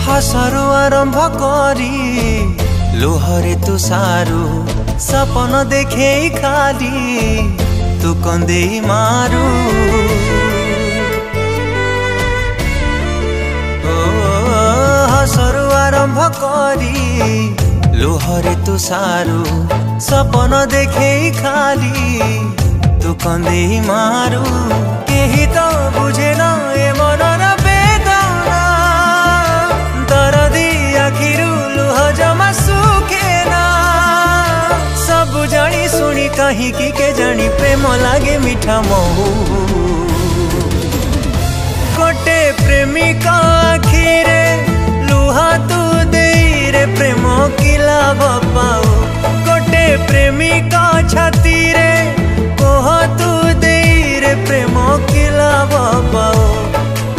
हसरु आरंभ करी लुहरे तू सारू सपन देखे खाली तू कंदे मारू हसरु आरंभ करी लुहरे तू सारू सपन देखे खाली तू कंदे मारू केही तो बुझे न ए मनर बेदना दरदी आखिरु लुह जमा सुखेना सब जानी सुनी कहीं की के जानी प्रेम लागे मीठा महू गोटे प्रेमिका आखिरे लुहा तू दे रे प्रेम की लाभ पाओ गोटे प्रेमिका छाती रे कोह तू दे रे प्रेम की लाभ पाओ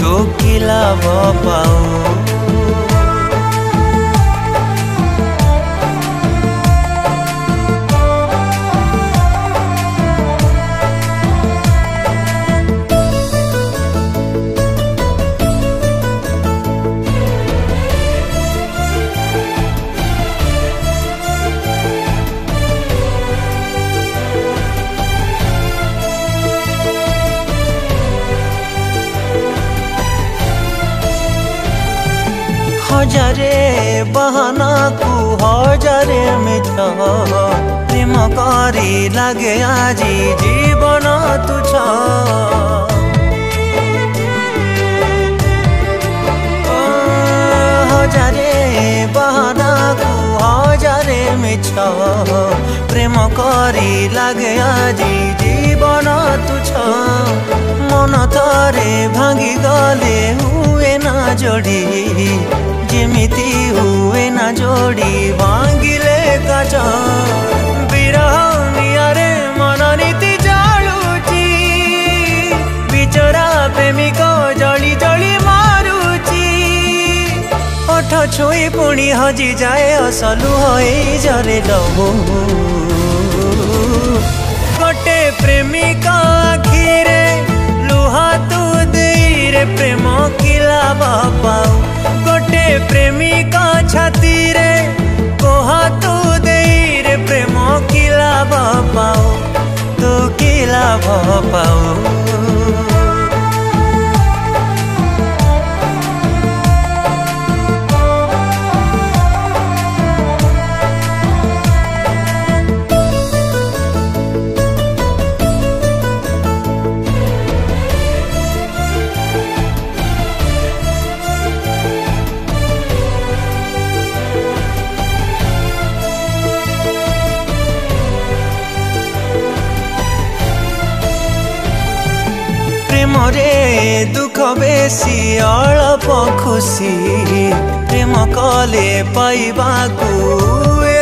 तो की लाभ पाओ हजारे बहाना को हजारे मिछ प्रेम करी लागे आजी जीवन तुछ हजारे बहाना को हजारे मिछ प्रेम करी लागे आजी जीवन तुछ मन थरे भांगी गले हुए ना जोड़ी जेमिति हुए ना जोड़ी भांगिले काच विरह नियारे मन नीति जालुची बिचरा प्रेमिक जली जली मारुची ओठ छुई पुणी हजी जाए असलु होई जरे लहू गोटे प्रेमिक आखिरे लुहा तू दे रे प्रेम की लाभ पाऊ गोटे प्रेमिका छाती रे कोह तू दे रे प्रेम की लाभ पाओ तू की लाभ पाओ रे दुख बेसी अल्प खुशी प्रेम कले पाइबा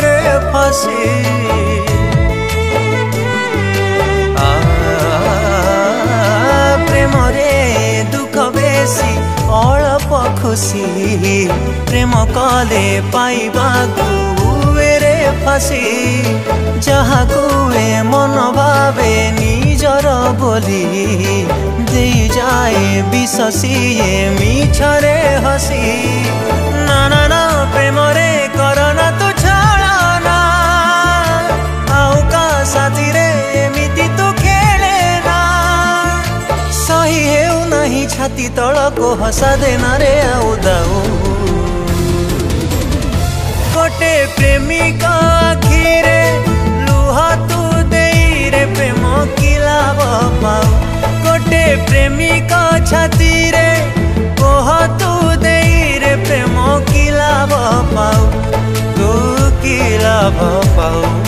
रे फसी प्रेम रे दुख बेसी अल्प खुशी प्रेम कले पाइबा रे फसी जहाँ कुए मन भावे निजर बोली दे जाए विशसीए मिछरे हसी ना ना ना प्रेम रे करना तू छड़ना आउ का साथी रे एमिति तू खेले ना सही हेउ नहीं छाती तल को हसा देना रे आउ दाऊ गोटे प्रेमिका आखिरे लुहा तू दे रे प्रेम की लाभ पाऊ गोटे प्रेमिका छाती रे कोह तू दे रे प्रेम की लाभ पाऊ तू की लाभ पाऊ।